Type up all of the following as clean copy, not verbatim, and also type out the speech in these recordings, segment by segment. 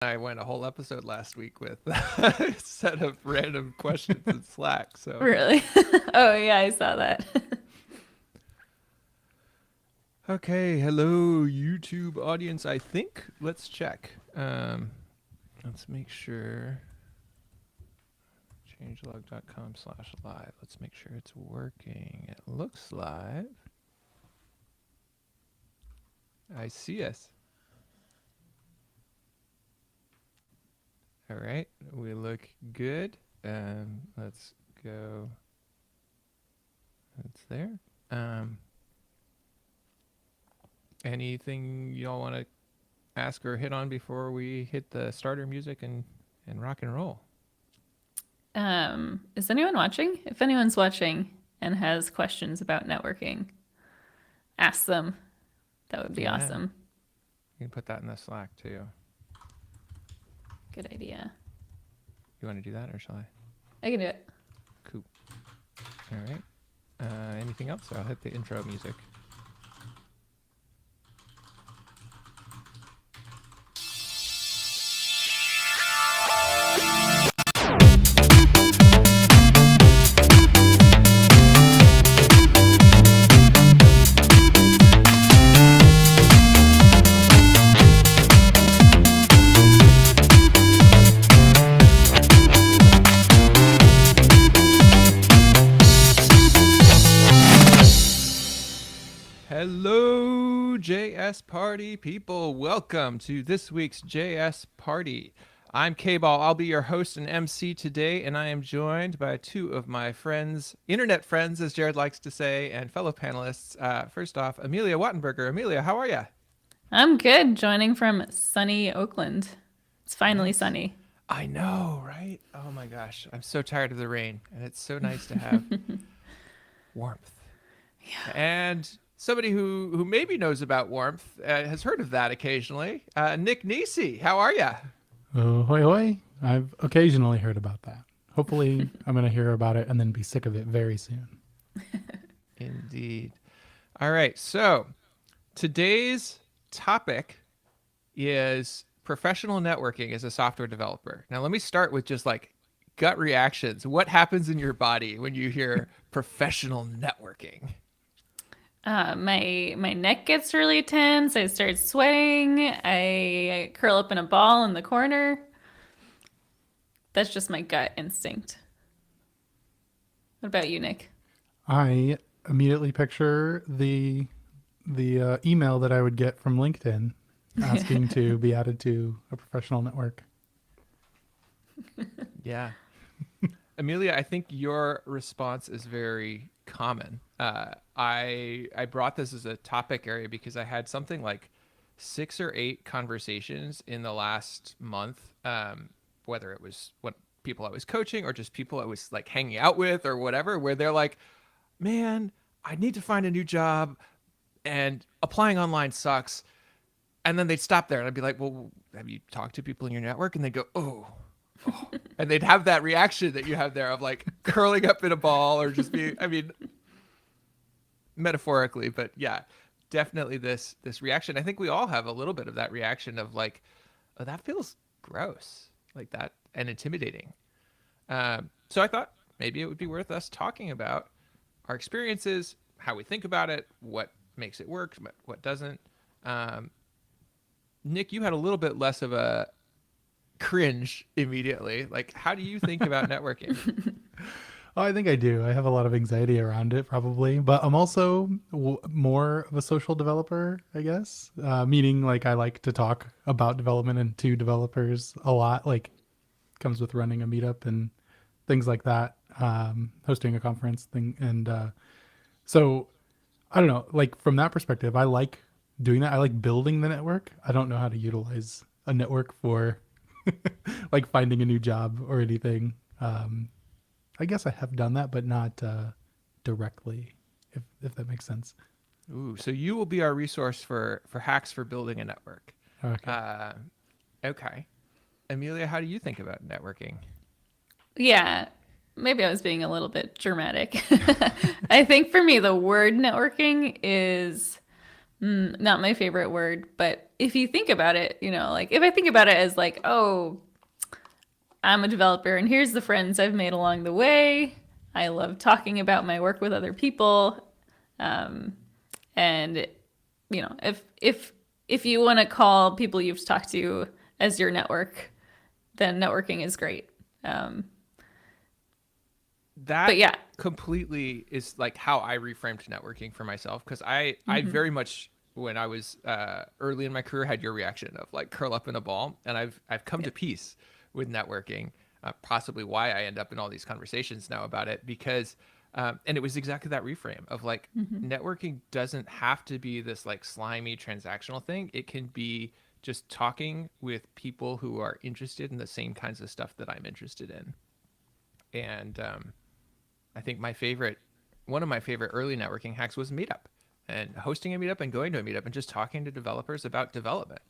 I went a whole episode last week with a set of random questions in Slack. So, Really? Oh, yeah, I saw that. okay, hello YouTube audience. I think let's check. Let's make sure. Changelog.com/live. Let's make sure it's working. It looks live. I see us. All right, we look good. Let's go. It's there. Um, Anything y'all want to ask or hit on before we hit the starter music and rock and roll? Is anyone watching? If anyone's watching and has questions about networking, ask them. That would be Yeah, awesome. you can put that in the Slack too. Good idea. You want to do that or shall I? I can do it. Cool. All right. Anything else? I'll hit the intro music. Hello, JS Party people. Welcome to this week's JS Party. I'm KBall. I'll be your host and MC today, and I am joined by two of my friends, internet friends, as Jared likes to say, and fellow panelists. First off, Amelia Wattenberger. Amelia, how are you? I'm good. Joining from sunny Oakland. It's finally Nice. sunny. I know, right? Oh my gosh, I'm so tired of the rain, and it's so nice to have warmth. And somebody who maybe knows about warmth has heard of that occasionally. Nick Nisi, how are you? Oh, hoi hoi. I've occasionally heard about that. Hopefully, I'm going to hear about it and then be sick of it very soon. Indeed. All right, so today's topic is professional networking as a software developer. Now, let me start with just like gut reactions. What happens in your body when you hear professional networking? My neck gets really tense. I start sweating. I curl up in a ball in the corner. That's just my gut instinct. What about you, Nick? I immediately picture the email that I would get from LinkedIn asking to be added to a professional network. Yeah. Amelia, I think your response is very common. I brought this as a topic area because I had something like 6 or 8 conversations in the last month, whether it was what people I was coaching or just people I was like hanging out with or whatever, where they're like, "Man, I need to find a new job, and applying online sucks." And then they'd stop there, and I'd be like, "Well, have you talked to people in your network?" And they'd go, "Oh." Oh. And they'd have that reaction that you have there of like curling up in a ball or just being, I mean, metaphorically, but yeah, definitely this reaction. I think we all have a little bit of that reaction of like, oh, that feels gross, like that, and intimidating. So I thought maybe it would be worth us talking about our experiences, how we think about it, what makes it work, what doesn't. Um, Nick, you had a little bit less of a cringe immediately. Like, how do you think about networking? Oh, I think I do. I have a lot of anxiety around it, probably, but I'm also more of a social developer, I guess. Meaning, like, I like to talk about development and to developers a lot. Like, comes with running a meetup and things like that, hosting a conference thing, and so I don't know. Like from that perspective, I like doing that. I like building the network. I don't know how to utilize a network for like finding a new job or anything. I guess I have done that, but not directly, if that makes sense. Ooh, so you will be our resource for hacks for building a network. Okay. Uh, okay. Amelia, how do you think about networking? Yeah, maybe I was being a little bit dramatic. I think for me, the word networking is Not my favorite word, but if you think about it, you know, like if I think about it as like, oh, I'm a developer and here's the friends I've made along the way. I love talking about my work with other people. And you know, if you want to call people you've talked to as your network, then networking is great. That But yeah, completely is like how I reframed networking for myself, because I very much, when I was early in my career, had your reaction of like curl up in a ball, and I've come to peace with networking. Possibly why I end up in all these conversations now about it, because and it was exactly that reframe of like, networking doesn't have to be this like slimy transactional thing. It can be just talking with people who are interested in the same kinds of stuff that I'm interested in. And I think one of my favorite early networking hacks was Meetup, and hosting a Meetup and going to a Meetup and just talking to developers about development.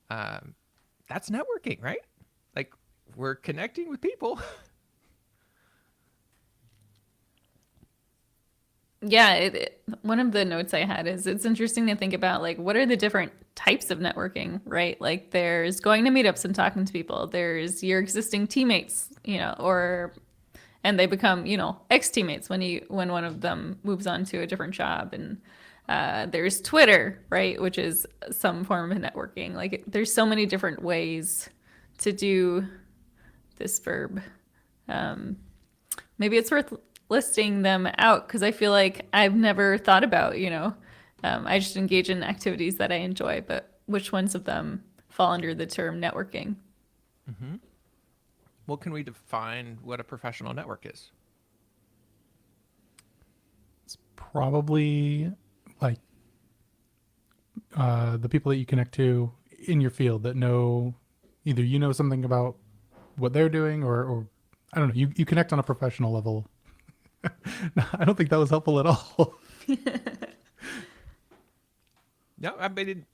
That's networking, right? Like, we're connecting with people. yeah. One of the notes I had is it's interesting to think about like what are the different types of networking, right? Like there's going to meetups and talking to people. There's your existing teammates, you know, or and they become, you know, ex teammates when one of them moves on to a different job. And there's Twitter, right, which is some form of networking. Like there's so many different ways to do this verb. Maybe it's worth listing them out because I feel like I've never thought about, you know, I just engage in activities that I enjoy, but which ones of them fall under the term networking? Well, can we define what a professional network is? It's probably like the people that you connect to in your field that know either you know something about what they're doing or I don't know, you connect on a professional level. I don't think that was helpful at all. No, I mean,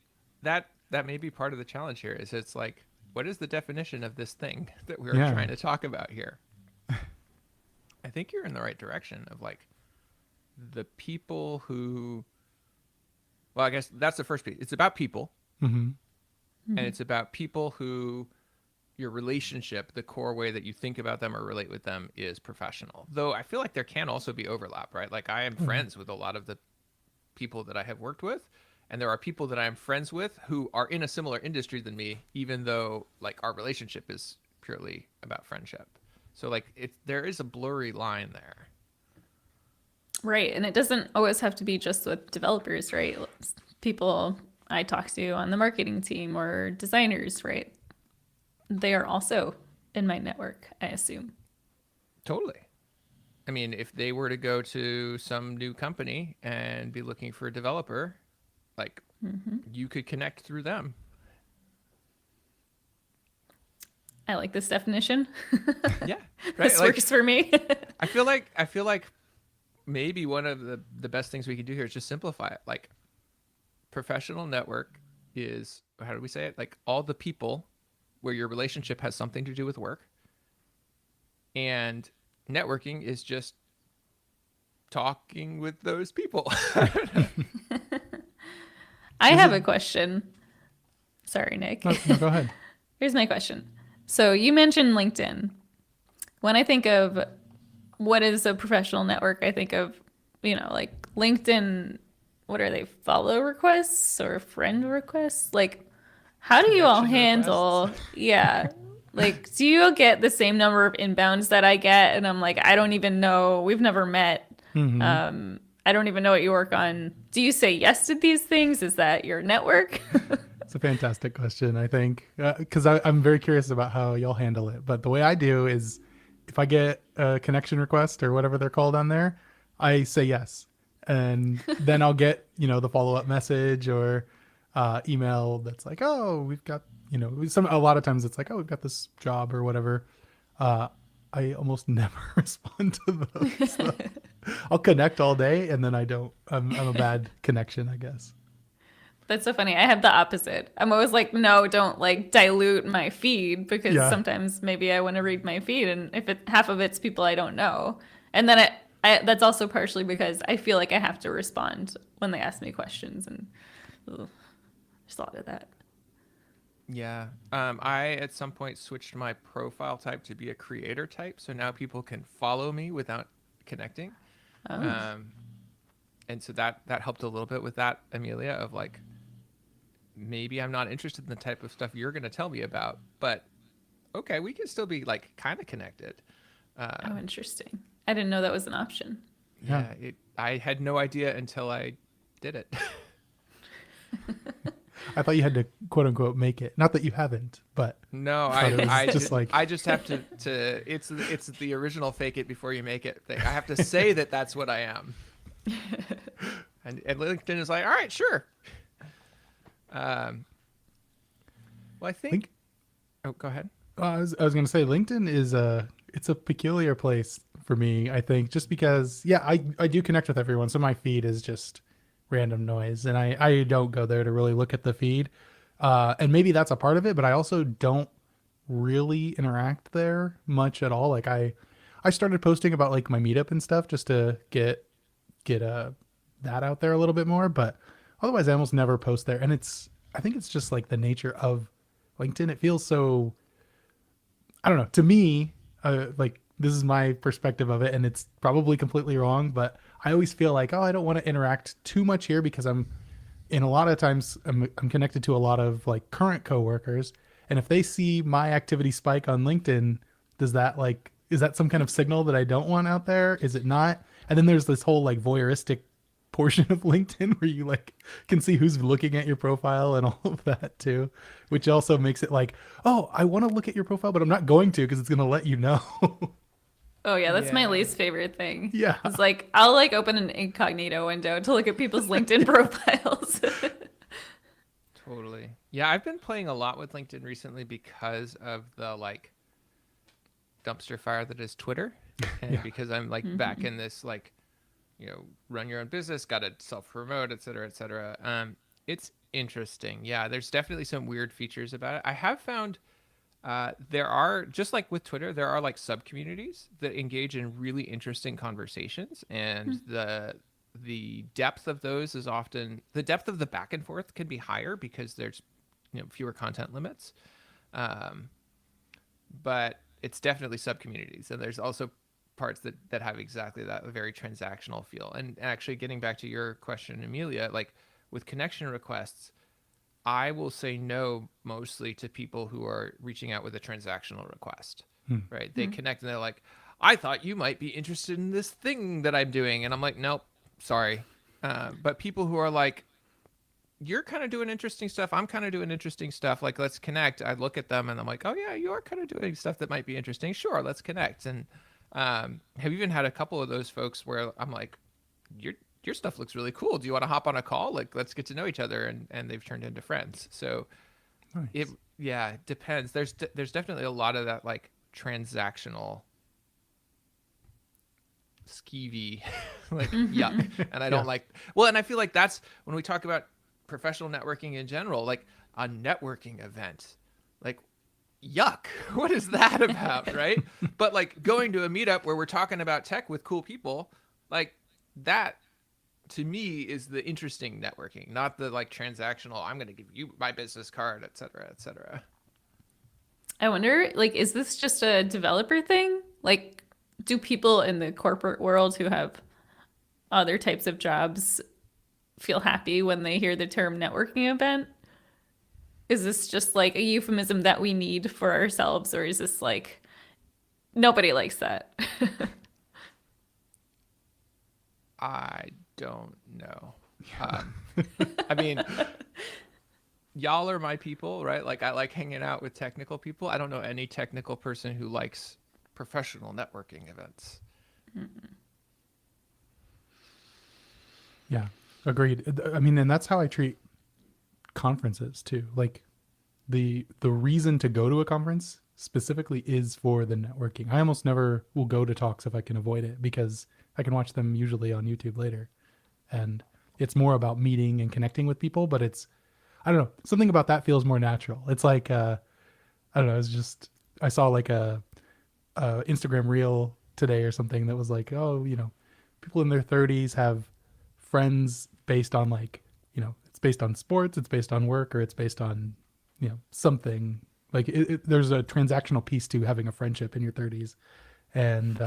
that may be part of the challenge here. Is it's like, what is the definition of this thing that we're Yeah. trying to talk about here? I think you're in the right direction of like the people who. Well, I guess that's the first piece. It's about people, Hmm. and it's about people who your relationship, the core way that you think about them or relate with them, is professional. Though I feel like there can also be overlap, right? Like I am friends with a lot of the people that I have worked with, and there are people that I am friends with who are in a similar industry than me, even though like our relationship is purely about friendship. So like there is a blurry line there. Right. And it doesn't always have to be just with developers, right? People I talk to on the marketing team or designers, right? They are also in my network, I assume. Totally. I mean, if they were to go to some new company and be looking for a developer, like you could connect through them. I like this definition. Yeah. Right. This Like works for me. I feel like maybe one of the best things we can do here is just simplify it. Like, professional network is, how do we say it? Like, all the people where your relationship has something to do with work. And networking is just talking with those people. I have a question. Sorry, Nick. No, go ahead. Here's my question. So you mentioned LinkedIn. When I think of what is a professional network, I think of, you know, like LinkedIn, what are they, follow requests or friend requests? Like, how do you all Connection handle, yeah, like, do you get the same number of inbounds that I get? And I'm like, I don't even know, we've never met. I don't even know what you work on. Do you say yes to these things? Is that your network? It's a fantastic question, I think, because I'm very curious about how y'all handle it. But the way I do is if I get a connection request or whatever they're called on there, I say yes. And then I'll get, the follow-up message or email that's like, oh, we've got, a lot of times it's like, oh, we've got this job or whatever. I almost never respond to those. I'll connect all day and then I don't. I'm a bad connection, I guess. That's so funny. I have the opposite. I'm always like, no, don't like dilute my feed because Yeah. sometimes maybe I want to read my feed, and if half of it's people I don't know, and then that's also partially because I feel like I have to respond when they ask me questions, and Ugh, there's a lot of that. Yeah. I at some point switched my profile type to be a creator type, so now people can follow me without connecting. Oh, Um, and so that helped a little bit with that, Amelia, of like maybe I'm not interested in the type of stuff you're going to tell me about, but okay, we can still be like kind of connected. oh, Um, interesting. I didn't know that was an option. Yeah. yeah, I had no idea until I did it. I thought you had to quote unquote make it. Not that you haven't, but No, I thought it was just like I just have to it's the original fake it before you make it thing. I have to say that that's what I am. And LinkedIn is like, all right, sure. Um, well, I think. Link. Oh, go ahead. I was gonna say LinkedIn is it's a peculiar place for me. I think just because I do connect with everyone, so my feed is just random noise, and I don't go there to really look at the feed, and maybe that's a part of it. But I also don't really interact there much at all. Like I started posting about like my meetup and stuff just to get that out there a little bit more, but otherwise I almost never post there. And I think it's just like the nature of LinkedIn. It feels so, I don't know, to me, like this is my perspective of it and it's probably completely wrong, but I always feel like, oh, I don't want to interact too much here because I'm in a lot of times I'm connected to a lot of like current coworkers, and if they see my activity spike on LinkedIn, does that like is that some kind of signal that I don't want out there? Is it not? And then there's this whole like voyeuristic portion of LinkedIn where you like can see who's looking at your profile and all of that too, which also makes it like, oh, I want to look at your profile, but I'm not going to because it's going to let you know. Oh yeah, that's my Yeah, least favorite thing. Yeah. It's like I'll like open an incognito window to look at people's LinkedIn profiles. totally. Yeah, I've been playing a lot with LinkedIn recently because of the like dumpster fire that is Twitter, and Yeah. because I'm like back in this like run your own business, got to self promote, et cetera, et cetera. It's interesting. Yeah, there's definitely some weird features about it. I have found there are, just like with Twitter, there are like sub communities that engage in really interesting conversations, and the depth of those is often the depth of the back and forth can be higher because there's fewer content limits. Um, but it's definitely sub communities, and there's also parts that have exactly that, a very transactional feel. And actually, getting back to your question, Amelia, like with connection requests, I will say no mostly to people who are reaching out with a transactional request, right? They connect and they're like, I thought you might be interested in this thing that I'm doing. And I'm like, nope, sorry. But people who are like, you're kind of doing interesting stuff. I'm kind of doing interesting stuff. Like, let's connect. I look at them and I'm like, oh, yeah, you are kind of doing stuff that might be interesting. Sure, let's connect. And have even had a couple of those folks where I'm like, your stuff looks really cool. Do you want to hop on a call? Like, let's get to know each other. And they've turned into friends. So it, Nice. yeah, it depends. There's definitely a lot of that like transactional skeevy, like yuck. And I don't Yeah. like, well, and I feel like that's when we talk about professional networking in general, like a networking event, like yuck. What is that about? Right. But like going to a meetup where we're talking about tech with cool people, like that to me is the interesting networking, not the like transactional, I'm going to give you my business card, et cetera, et cetera. I wonder, like, is this just a developer thing? Like, do people in the corporate world who have other types of jobs feel happy when they hear the term networking event? Is this just like a euphemism that we need for ourselves, or is this like nobody likes that? I don't know. Um, I mean, y'all are my people, right? Like I like hanging out with technical people. I don't know any technical person who likes professional networking events. Yeah. Agreed. I mean, and that's how I treat conferences too. Like the reason to go to a conference specifically is for the networking. I almost never will go to talks if I can avoid it because I can watch them usually on YouTube later. And it's more about meeting and connecting with people, but it's I don't know, something about that feels more natural. It's like I don't know, it's just I saw like a Instagram reel today or something that was like, oh, people in their 30s have friends based on like, it's based on sports, it's based on work, or it's based on, something like there's a transactional piece to having a friendship in your 30s. And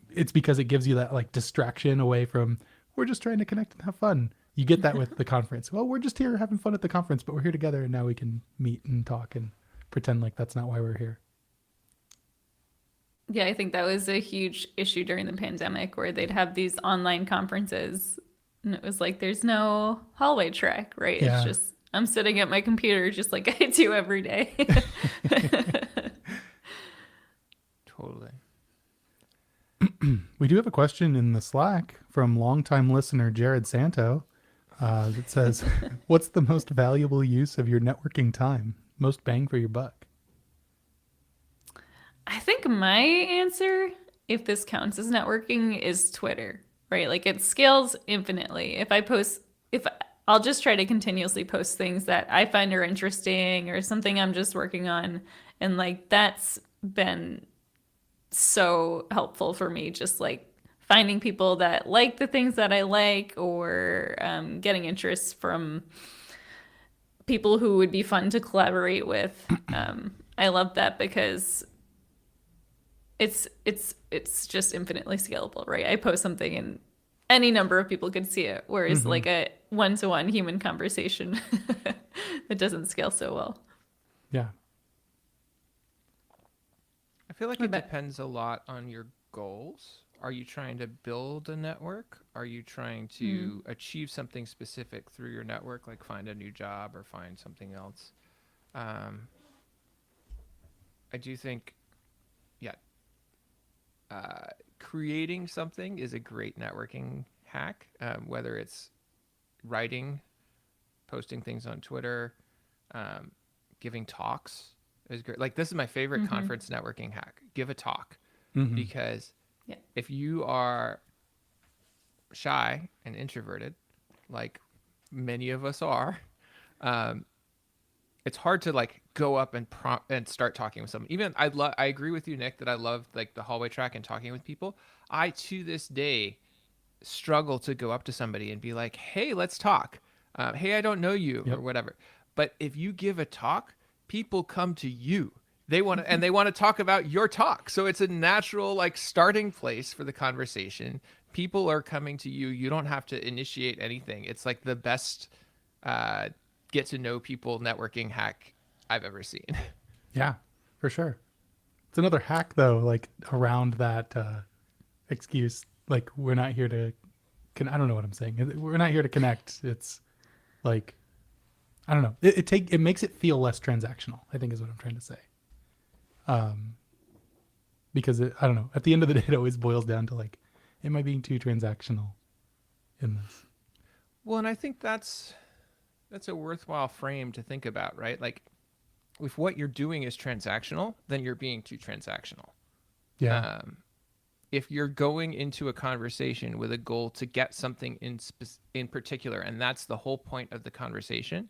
it's because it gives you that like distraction away from, we're just trying to connect and have fun. You get that with the conference. Well, we're just here having fun at the conference, but we're here together and now we can meet and talk and pretend like that's not why we're here. Yeah, I think that was a huge issue during the pandemic where they'd have these online conferences and it was like there's no hallway track, right? It's Yeah. just I'm sitting at my computer just like I do every day. Totally. We do have a question in the Slack from longtime listener Jared Santo that says, what's the most valuable use of your networking time? Most bang for your buck? I think my answer, if this counts as networking, is Twitter, right? Like it scales infinitely. If I'll just try to continuously post things that I find are interesting or something I'm just working on. And like that's been so helpful for me, just like finding people that like the things that I like or getting interests from people who would be fun to collaborate with. I love that because it's just infinitely scalable, right? I post something and any number of people could see it, whereas like a one-to-one human conversation, it doesn't scale so well. Yeah. I feel like What it about- depends a lot on your goals. Are you trying to build a network? Are you trying to achieve something specific through your network, like find a new job or find something else? I do think, yeah, creating something is a great networking hack, whether it's writing, posting things on Twitter, giving talks is great. Like this is my favorite conference networking hack. Give a talk because Yeah. if you are shy and introverted, like many of us are, it's hard to like go up and and start talking with someone. Even I agree with you, Nick, that I love like the hallway track and talking with people. I to this day struggle to go up to somebody and be like, "Hey, let's talk." Hey, I don't know you Yep. or whatever. But if you give a talk, people come to you. They want to talk about your talk. So it's a natural like starting place for the conversation. People are coming to you. You don't have to initiate anything. It's like the best get to know people networking hack I've ever seen. Yeah, for sure. It's another hack though, like around that excuse. Like we're not here to, I don't know what I'm saying. We're not here to connect. It's like, I don't know. It makes it feel less transactional, I think is what I'm trying to say. Because I don't know. At the end of the day, it always boils down to like, am I being too transactional in this? Well, and I think that's a worthwhile frame to think about, right? Like if what you're doing is transactional, then you're being too transactional. Yeah. If you're going into a conversation with a goal to get something in particular, and that's the whole point of the conversation,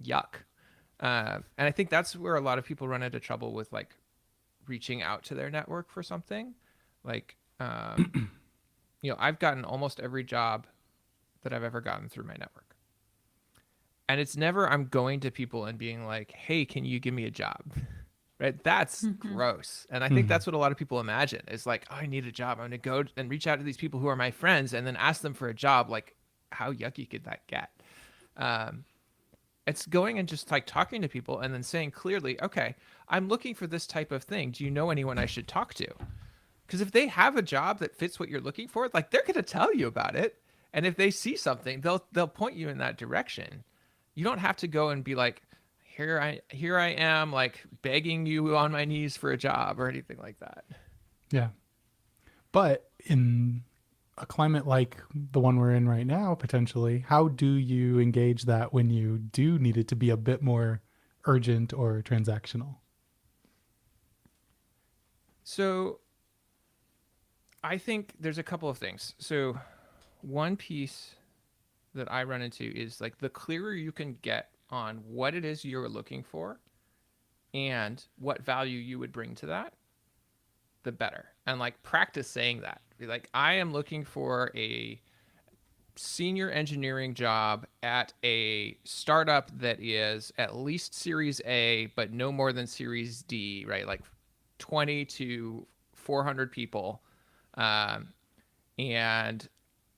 yuck. And I think that's where a lot of people run into trouble with like reaching out to their network for something. Like, I've gotten almost every job that I've ever gotten through my network. And it's never I'm going to people and being like, hey, can you give me a job? Right? That's gross. And I think that's what a lot of people imagine is like, oh, I need a job. I'm going to go and reach out to these people who are my friends and then ask them for a job. Like, how yucky could that get? It's going and just like talking to people and then saying clearly, okay, I'm looking for this type of thing. Do you know anyone I should talk to? Because if they have a job that fits what you're looking for, like they're going to tell you about it. And if they see something, they'll point you in that direction. You don't have to go and be like, here I am, like begging you on my knees for a job or anything like that. Yeah. But in a climate like the one we're in right now, potentially, how do you engage that when you do need it to be a bit more urgent or transactional? So I think there's a couple of things. So one piece that I run into is like the clearer you can get on what it is you're looking for and what value you would bring to that, the better. And like practice saying that. Be like, I am looking for a senior engineering job at a startup that is at least Series A, but no more than Series D, right? Like 20 to 400 people. Um, and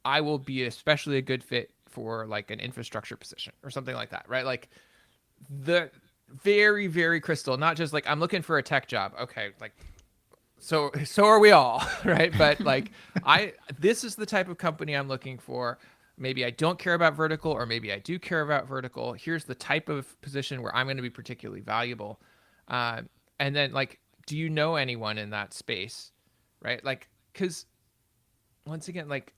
I will be especially a good fit for like an infrastructure position or something like that, right? Like the very, very crystal, not just like I'm looking for a tech job. Okay, like so are we all, right? But like this is the type of company I'm looking for. Maybe I don't care about vertical, or maybe I do care about vertical. Here's the type of position where I'm going to be particularly valuable. Uh, and then like, do you know anyone in that space, right? Like, because once again, like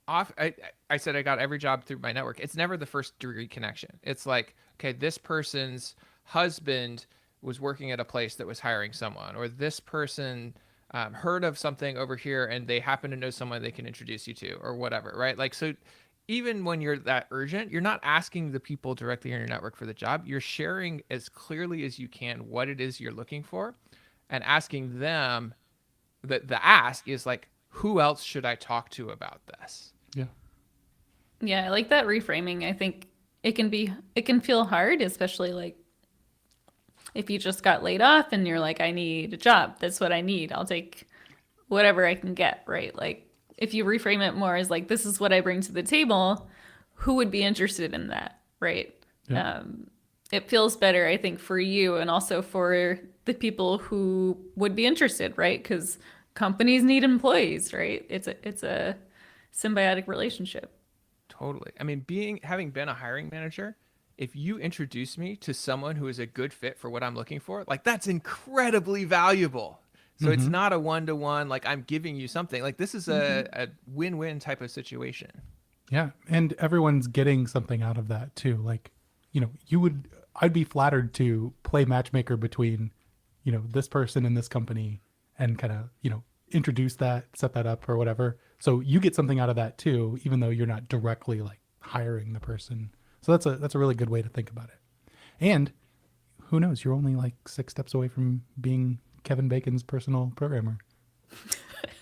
off I said I got every job through my network. It's never the first degree connection. It's like, okay, this person's husband was working at a place that was hiring someone, or this person heard of something over here and they happen to know someone they can introduce you to, or whatever, right? Like, so even when you're that urgent, you're not asking the people directly in your network for the job. You're sharing as clearly as you can what it is you're looking for, and asking them. The ask is like, who else should I talk to about this? Yeah. Yeah, I like that reframing. I think it can feel hard, especially like if you just got laid off and you're like, I need a job. That's what I need. I'll take whatever I can get, right? Like if you reframe it more as like, this is what I bring to the table, who would be interested in that, right? Yeah. It feels better, I think, for you and also for the people who would be interested, right? Because companies need employees, right? It's a symbiotic relationship. Totally. I mean, having been a hiring manager, if you introduce me to someone who is a good fit for what I'm looking for, like that's incredibly valuable. So it's Mm-hmm. not a one-to-one, like I'm giving you something. Like this is Mm-hmm. a win-win type of situation. Yeah, and everyone's getting something out of that too. Like, I'd be flattered to play matchmaker between, this person and this company, and kind of, introduce that, set that up or whatever. So you get something out of that too, even though you're not directly like hiring the person. So that's a really good way to think about it. And who knows, you're only like 6 steps away from being Kevin Bacon's personal programmer.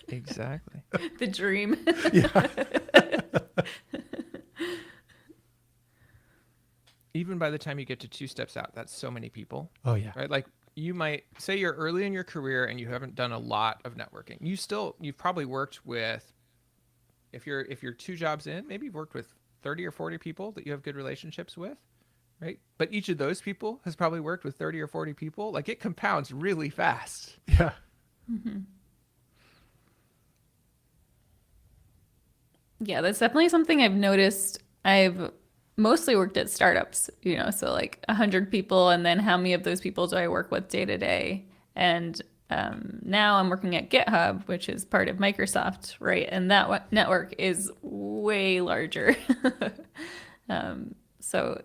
Exactly. The dream. Yeah. Even by the time you get to 2 steps out, that's so many people, Oh yeah. right? Like you might say you're early in your career and you haven't done a lot of networking. You've probably worked with, if you're 2 jobs in, maybe you've worked with 30 or 40 people that you have good relationships with, right? But each of those people has probably worked with 30 or 40 people. Like it compounds really fast. Yeah. Mm-hmm. Yeah, that's definitely something I've noticed. I've mostly worked at startups, so like 100 people, and then how many of those people do I work with day to day? And now I'm working at GitHub, which is part of Microsoft, right? And that network is way larger. So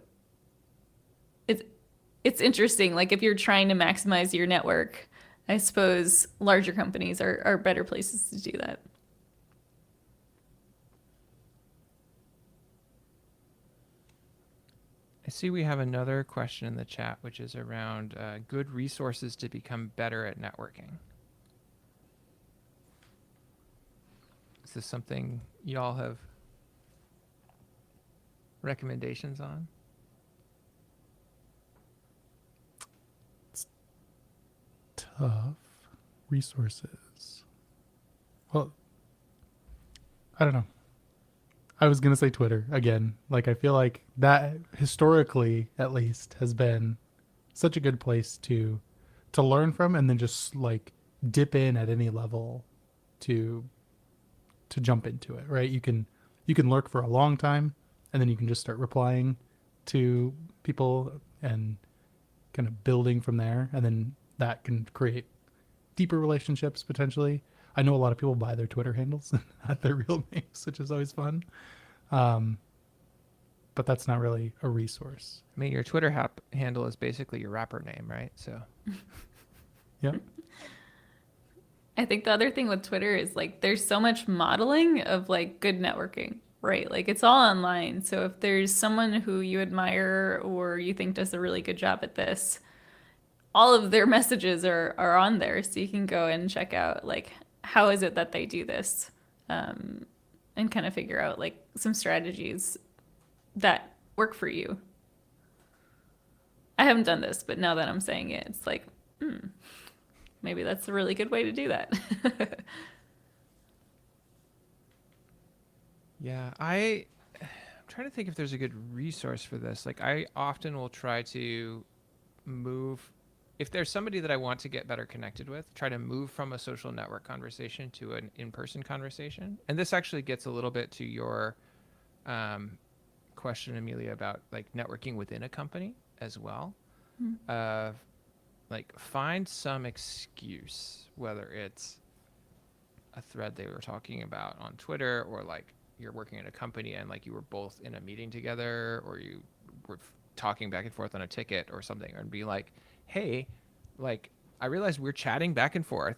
it's it's interesting. Like if you're trying to maximize your network, I suppose larger companies are better places to do that. I see we have another question in the chat, which is around good resources to become better at networking. Is this something y'all have recommendations on? Tough resources. Well, I don't know. I was gonna say Twitter again. Like I feel like that historically, at least, has been such a good place to learn from, and then just like dip in at any level to jump into it. Right? You can lurk for a long time, and then you can just start replying to people and kind of building from there, and then that can create deeper relationships potentially. I know a lot of people buy their Twitter handles at their real names, which is always fun. Um, but that's not really a resource. I mean, your Twitter handle is basically your rapper name, right? So, Yeah. I think the other thing with Twitter is like there's so much modeling of like good networking, right? Like it's all online. So if there's someone who you admire or you think does a really good job at this, all of their messages are on there. So you can go and check out like how is it that they do this? and kind of figure out like some strategies that work for you. I haven't done this, but now that I'm saying it, it's like, maybe that's a really good way to do that. Yeah, I'm trying to think if there's a good resource for this. Like I often will try to move if there's somebody that I want to get better connected with, try to move from a social network conversation to an in-person conversation. And this actually gets a little bit to your um, question, Amelia, about like networking within a company as well. Of like find some excuse, whether it's a thread they were talking about on Twitter, or like you're working in a company and like you were both in a meeting together, or you were talking back and forth on a ticket or something, and be like, hey, like I realized we're chatting back and forth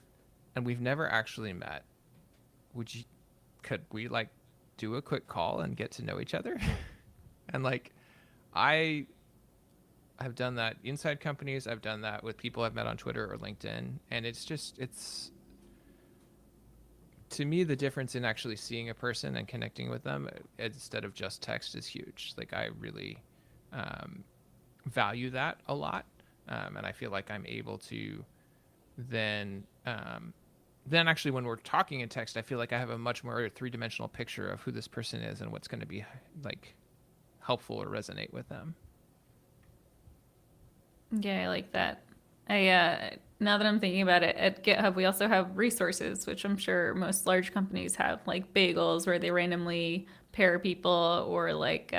and we've never actually met. Could we like do a quick call and get to know each other? And like I have done that inside companies. I've done that with people I've met on Twitter or LinkedIn. And it's to me, the difference in actually seeing a person and connecting with them instead of just text is huge. Like I really um, value that a lot. And I feel like I'm able to then, then actually when we're talking in text, I feel like I have a much more three-dimensional picture of who this person is and what's going to be like helpful or resonate with them. Yeah, I like that. I now that I'm thinking about it, at GitHub we also have resources, which I'm sure most large companies have, like bagels where they randomly pair people, or like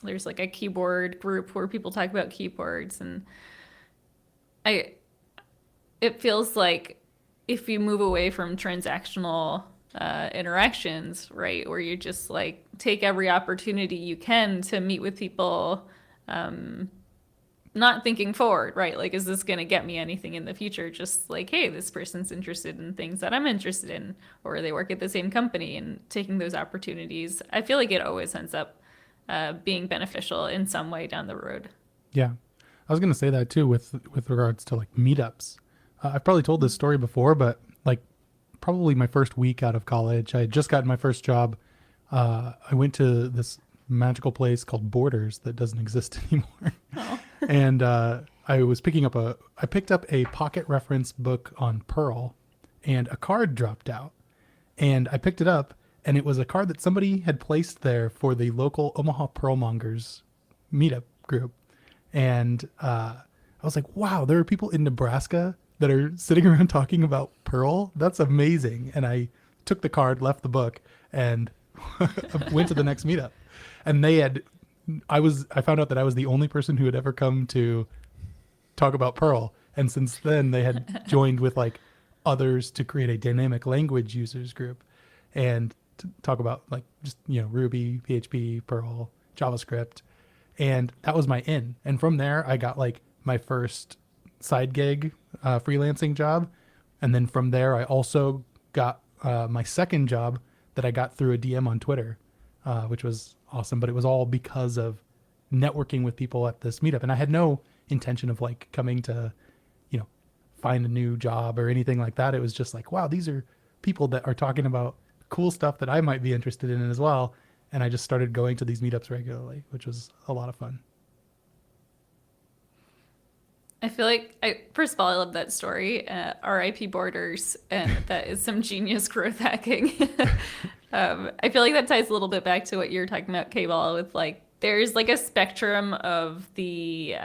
there's like a keyboard group where people talk about keyboards, and I it feels like if you move away from transactional interactions, right, where you just like take every opportunity you can to meet with people, not thinking forward, right? Like, is this going to get me anything in the future? Just like, hey, this person's interested in things that I'm interested in, or they work at the same company, and taking those opportunities. I feel like it always ends up being beneficial in some way down the road. Yeah, I was gonna say that too with regards to like meetups. I've probably told this story before, but like probably my first week out of college, I had just gotten my first job. I went to this magical place called Borders that doesn't exist anymore. Oh. And I picked up a pocket reference book on Perl, and a card dropped out. And I picked it up, and it was a card that somebody had placed there for the local Omaha Pearl Mongers meetup group. And I was like, wow, there are people in Nebraska that are sitting around talking about Pearl. That's amazing. And I took the card, left the book, and went to the next meetup. And I found out that I was the only person who had ever come to talk about Perl. And since then they had joined with like others to create a dynamic language users group and to talk about like just, Ruby, PHP, Perl, JavaScript. And that was my in. And from there I got like my first side gig freelancing job. And then from there I also got my second job that I got through a DM on Twitter, which was awesome. But it was all because of networking with people at this meetup. And I had no intention of like coming to, find a new job or anything like that. It was just like, wow, these are people that are talking about cool stuff that I might be interested in as well. And I just started going to these meetups regularly, which was a lot of fun. I feel like, first of all, I love that story, RIP Borders, and that is some genius growth hacking. I feel like that ties a little bit back to what you're talking about, KBall, with like, there's like a spectrum of the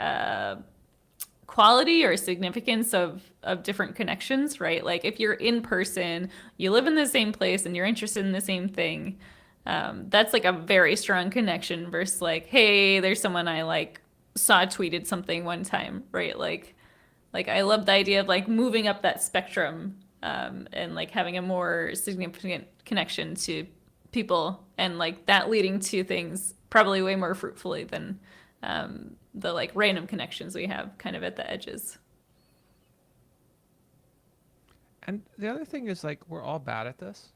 quality or significance of different connections, right? Like if you're in person, you live in the same place and you're interested in the same thing, that's like a very strong connection versus like, hey, there's someone I like saw tweeted something one time, right? Like I love the idea of like moving up that spectrum, and like having a more significant connection to people, and like that leading to things probably way more fruitfully than the like random connections we have kind of at the edges. And the other thing is like we're all bad at this,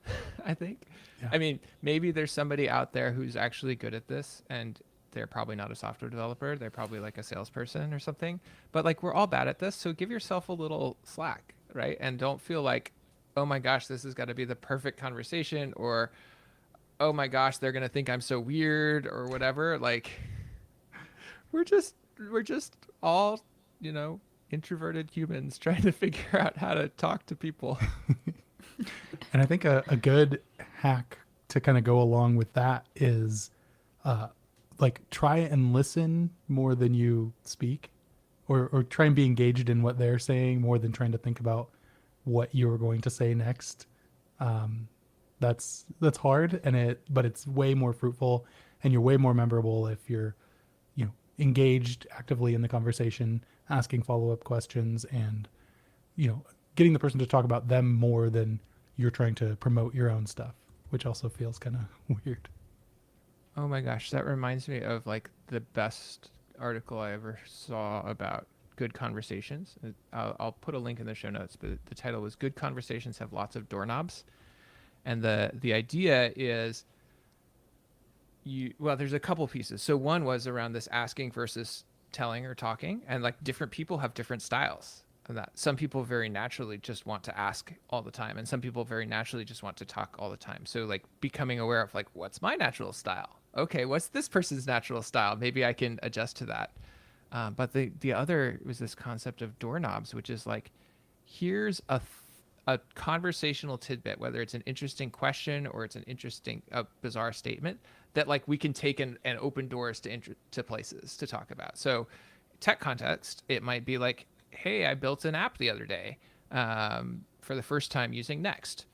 I think. Yeah. I mean, maybe there's somebody out there who's actually good at this and they're probably not a software developer. They're probably like a salesperson or something. But like we're all bad at this, so give yourself a little slack, right? And don't feel like, oh my gosh, this has got to be the perfect conversation, or oh my gosh, they're gonna think I'm so weird or whatever. Like we're just all, you know, introverted humans trying to figure out how to talk to people. And I think a good hack to kind of go along with that is uh, like try and listen more than you speak, or try and be engaged in what they're saying more than trying to think about what you're going to say next. Um, that's hard, but it's way more fruitful, and you're way more memorable if you're, you know, engaged actively in the conversation, asking follow-up questions, and, you know, getting the person to talk about them more than you're trying to promote your own stuff, which also feels kind of weird. Oh my gosh, that reminds me of like the best article I ever saw about good conversations. I'll put a link in the show notes, but the title was "Good Conversations Have Lots of Doorknobs," and the idea is there's a couple pieces. So one was around this asking versus telling or talking, and like different people have different styles. And that some people very naturally just want to ask all the time, and some people very naturally just want to talk all the time. So like becoming aware of like, what's my natural style? Okay, what's this person's natural style? Maybe I can adjust to that. But the other was this concept of doorknobs, which is like, here's a conversational tidbit, whether it's an interesting question or it's an interesting bizarre statement that like we can take and open doors to places to talk about. So tech context, it might be like, hey, I built an app the other day for the first time using Next.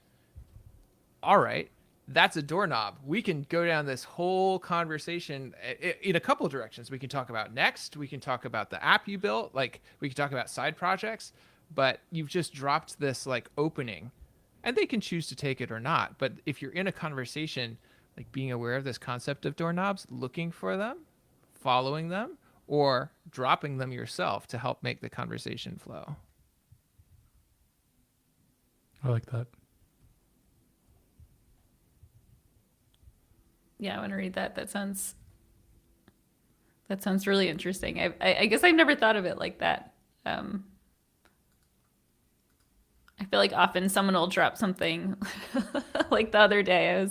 All right, that's a doorknob. We can go down this whole conversation in a couple of directions. We can talk about Next. We can talk about the app you built. Like we can talk about side projects, but you've just dropped this like opening, and they can choose to take it or not. But if you're in a conversation, like being aware of this concept of doorknobs, looking for them, following them, or dropping them yourself to help make the conversation flow. I like that. Yeah, I want to read that. That sounds really interesting. I guess I've never thought of it like that. I feel like often someone will drop something. Like the other day,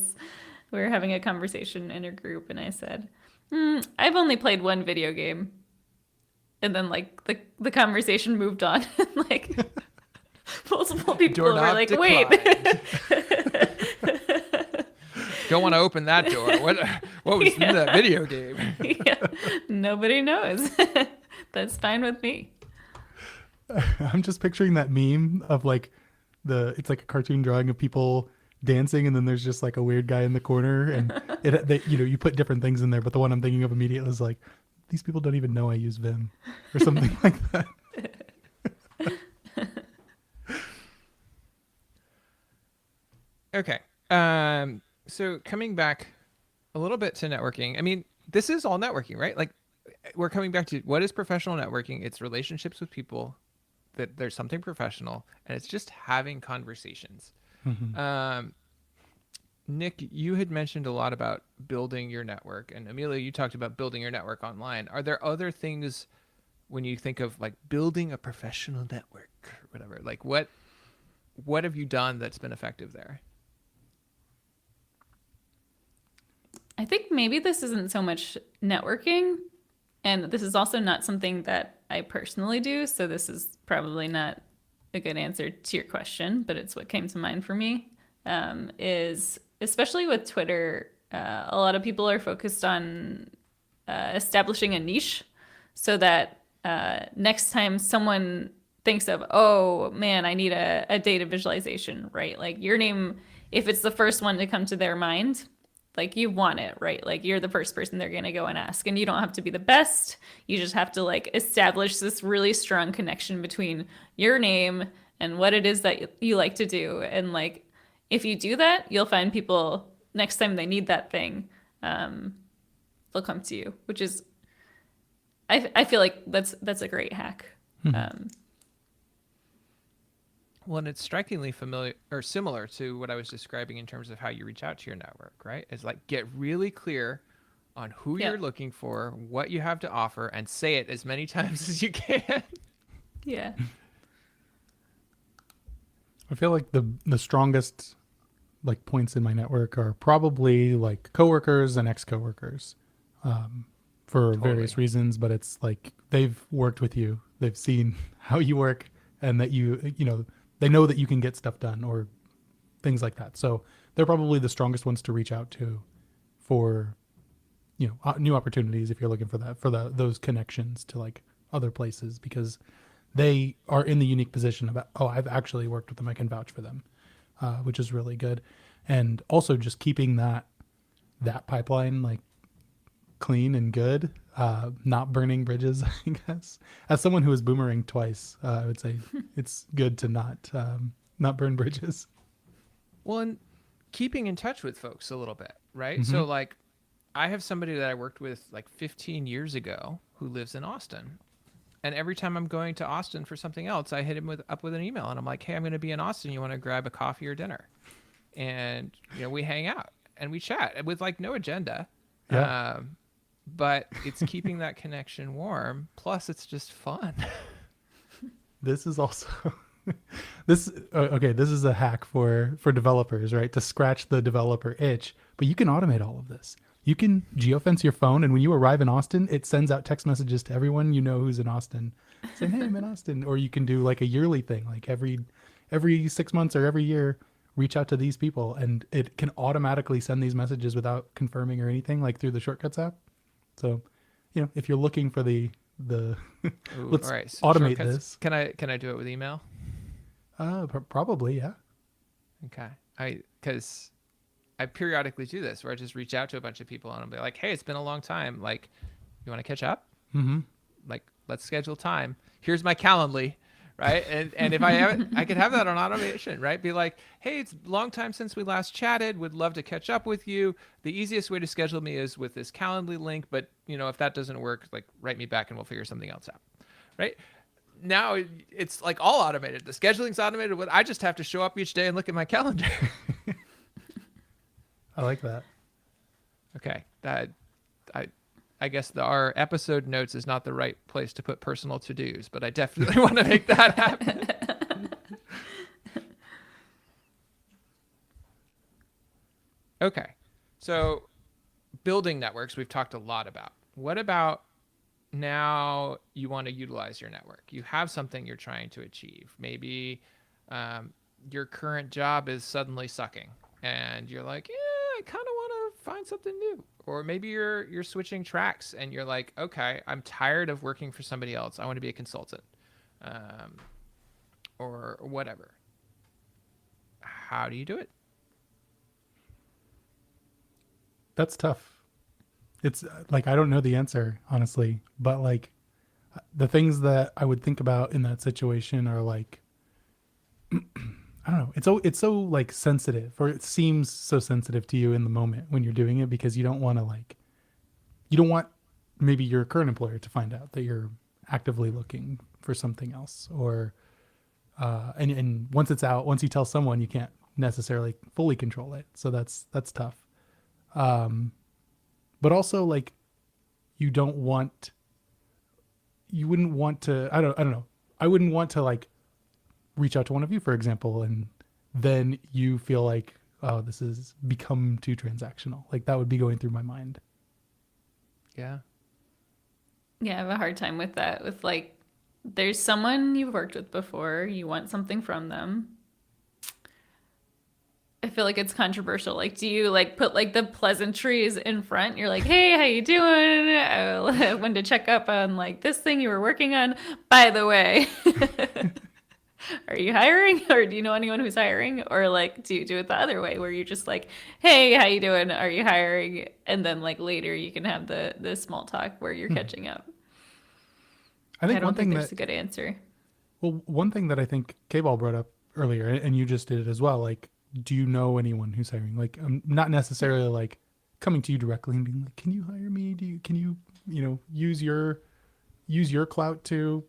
we were having a conversation in a group, and I said, I've only played one video game. And then like the conversation moved on. Like multiple people were like, declined. wait. Don't want to open that door. What was in that video game? Yeah, nobody knows. That's fine with me. I'm just picturing that meme of like it's like a cartoon drawing of people dancing, and then there's just like a weird guy in the corner, and you know, you put different things in there, but the one I'm thinking of immediately is like, these people don't even know I use Vim or something like that. Okay. So coming back a little bit to networking, I mean, this is all networking, right? Like we're coming back to what is professional networking? It's relationships with people, that there's something professional, and it's just having conversations. Mm-hmm. Nick, you had mentioned a lot about building your network, and Amelia, you talked about building your network online. Are there other things when you think of like building a professional network or whatever? Like what have you done that's been effective there? I think maybe this isn't so much networking, and this is also not something that I personally do, so this is probably not a good answer to your question, but it's what came to mind for me. Is especially with Twitter, a lot of people are focused on establishing a niche so that next time someone thinks of, oh man, I need a data visualization, right? Like your name, if it's the first one to come to their mind, like you want it, right? Like you're the first person they're going to go and ask, and you don't have to be the best. You just have to like establish this really strong connection between your name and what it is that you like to do. And like, if you do that, you'll find people next time they need that thing, they'll come to you, which is, I feel like that's a great hack. Well, and it's strikingly familiar or similar to what I was describing in terms of how you reach out to your network, right? It's like get really clear on who you're looking for, what you have to offer, and say it as many times as you can. Yeah. I feel like the strongest like points in my network are probably like coworkers and ex-coworkers, for various Totally. reasons. But it's like they've worked with you, they've seen how you work, and that you know, they know that you can get stuff done or things like that. So they're probably the strongest ones to reach out to for, you know, new opportunities if you're looking for that, for those connections to like other places, because they are in the unique position of, oh, I've actually worked with them, I can vouch for them, which is really good. And also just keeping that pipeline like clean and good, not burning bridges. I guess as someone who has boomerang twice, I would say it's good to not burn bridges. Well, and keeping in touch with folks a little bit, right? Mm-hmm. So like I have somebody that I worked with like 15 years ago who lives in Austin. And every time I'm going to Austin for something else, I hit him up with an email and I'm like, "Hey, I'm going to be in Austin. You want to grab a coffee or dinner?" And we hang out and we chat with like no agenda. Yeah, Um, but it's keeping that connection warm. Plus, it's just fun. this is also this okay, this is a hack for developers, right? To scratch the developer itch, but you can automate all of this. You can geofence your phone, and when you arrive in Austin, it sends out text messages to everyone you know who's in Austin, saying, "Hey, I'm in Austin." Or you can do like a yearly thing, like every 6 months or every year, reach out to these people, and it can automatically send these messages without confirming or anything, like through the Shortcuts app. So, you know, if you're looking for the Ooh, all let's right. So automate shortcuts. this. Can I do it with email? Probably, yeah. Okay. Because I periodically do this where I just reach out to a bunch of people and I'll be like, "Hey, it's been a long time. Like, you want to catch up? Mm-hmm. Like, let's schedule time. Here's my Calendly." Right. And if I have it, I could have that on automation, right? Be like, "Hey, it's a long time since we last chatted. Would love to catch up with you. The easiest way to schedule me is with this Calendly link. But, if that doesn't work, like, write me back and we'll figure something else out." Right. Now it's like all automated. The scheduling's automated. What I just have to show up each day and look at my calendar. I like that. Okay. I I guess our episode notes is not the right place to put personal to-dos, but I definitely want to make that happen. Okay. So building networks, we've talked a lot about. What about now you want to utilize your network? You have something you're trying to achieve. Maybe your current job is suddenly sucking and you're like, yeah, I kind of want to find something new. Or maybe you're switching tracks and you're like, okay, I'm tired of working for somebody else. I want to be a consultant, um, or whatever. How do you do it? That's tough. It's like I don't know the answer, honestly, but like the things that I would think about in that situation are like, I don't know. It's so like sensitive, or it seems so sensitive to you in the moment when you're doing it, because you don't want to like, you don't want maybe your current employer to find out that you're actively looking for something else, or and once it's out, once you tell someone, you can't necessarily fully control it. So that's tough. Um, but also like you don't want, you wouldn't want to, I don't know. I wouldn't want to like reach out to one of you, for example, and then you feel like, oh, this has become too transactional. Like that would be going through my mind. Yeah. Yeah, I have a hard time with that. With like, there's someone you've worked with before, you want something from them. I feel like it's controversial. Like, do you like put like the pleasantries in front? You're like, "Hey, how you doing? I wanted to check up on like this thing you were working on. By the way, are you hiring, or do you know anyone who's hiring?" Or like, do you do it the other way where you're just like, "Hey, how you doing? Are you hiring?" And then like later you can have the small talk where you're catching up. I I think one don't think thing there's that, a good answer. well, one thing that I think KBall brought up earlier, and you just did it as well. Like, do you know anyone who's hiring? Like, not necessarily like coming to you directly and being like, "Can you hire me? Can you, use your clout to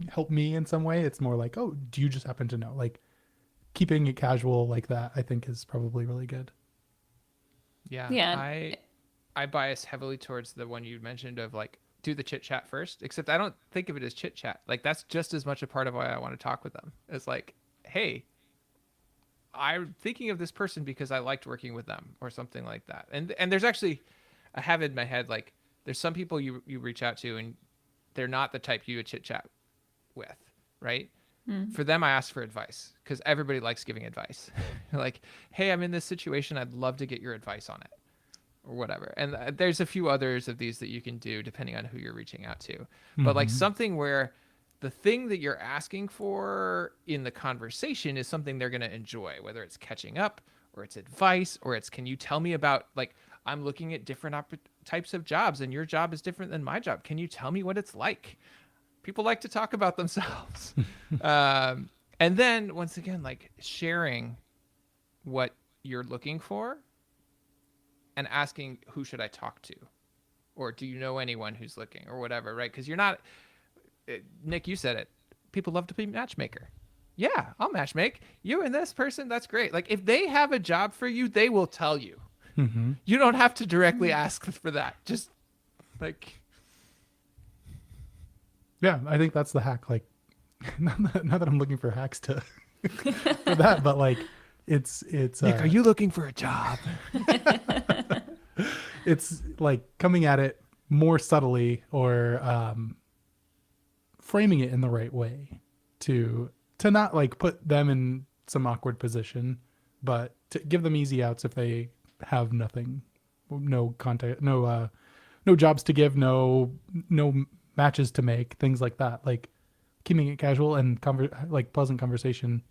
help me in some way?" It's more like, "Oh, do you just happen to know?" Like, keeping it casual like that, I think is probably really good. Yeah. Yeah. I bias heavily towards the one you mentioned of like do the chit chat first, except I don't think of it as chit chat. Like that's just as much a part of why I want to talk with them. It's like, hey, I'm thinking of this person because I liked working with them or something like that. And there's actually, I have in my head, like, there's some people you reach out to and they're not the type you would chit chat with, right? Mm. For them, I ask for advice because everybody likes giving advice. Like, hey, I'm in this situation. I'd love to get your advice on it or whatever. And there's a few others of these that you can do depending on who you're reaching out to. But like Mm-hmm. something where the thing that you're asking for in the conversation is something they're going to enjoy, whether it's catching up or it's advice or it's, can you tell me about, like, I'm looking at different types of jobs and your job is different than my job. Can you tell me what it's like? People like to talk about themselves. And then once again, like sharing what you're looking for and asking, who should I talk to? Or do you know anyone who's looking or whatever, right? Because you're not, Nick, you said it. People love to be matchmaker. Yeah, I'll matchmake you and this person. That's great. Like if they have a job for you, they will tell you. Mm-hmm. You don't have to directly ask for that. Just like, Yeah, I think that's the hack. Like, not that I'm looking for hacks to for that, but like, it's Nick, are you looking for a job? it's like coming at it more subtly or framing it in the right way to not like put them in some awkward position, but to give them easy outs if they have nothing, no contact, no jobs to give, no matches to make, things like that. Like keeping it casual and like pleasant conversation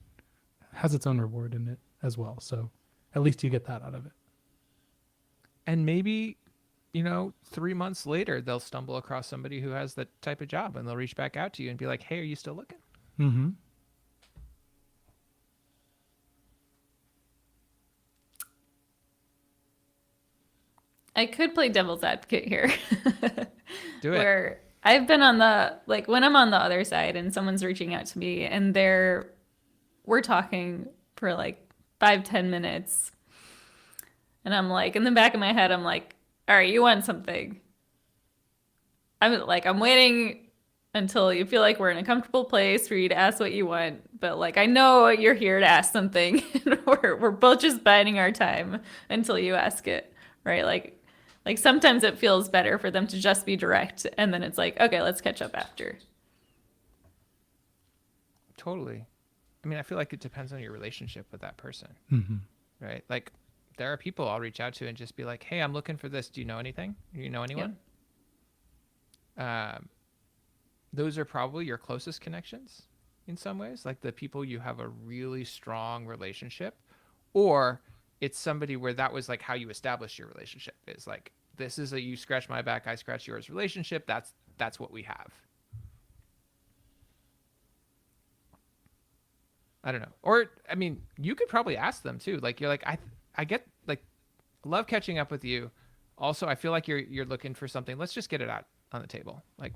has its own reward in it as well. So at least you get that out of it. And maybe, 3 months later, they'll stumble across somebody who has that type of job and they'll reach back out to you and be like, hey, are you still looking? Mm-hmm. I could play devil's advocate here. Do it. Where I've been on the, like, when I'm on the other side and someone's reaching out to me and we're talking for like 5-10 minutes. And I'm like, in the back of my head, I'm like, all right, you want something. I'm waiting until you feel like we're in a comfortable place for you to ask what you want. But like, I know you're here to ask something. And we're both just biding our time until you ask it, right? Like sometimes it feels better for them to just be direct. And then it's like, okay, let's catch up after. Totally. I mean, I feel like it depends on your relationship with that person, Mm-hmm. right? Like, there are people I'll reach out to and just be like, hey, I'm looking for this. Do you know anything? Do you know anyone? Those are probably your closest connections in some ways, like the people you have a really strong relationship, or it's somebody where that was like how you establish your relationship is like, this is a you scratch my back, I scratch yours relationship. That's what we have. I don't know. Or, I mean, you could probably ask them too. Like, you're like, I get, like, love catching up with you. Also, I feel like you're looking for something. Let's just get it out on the table. Like,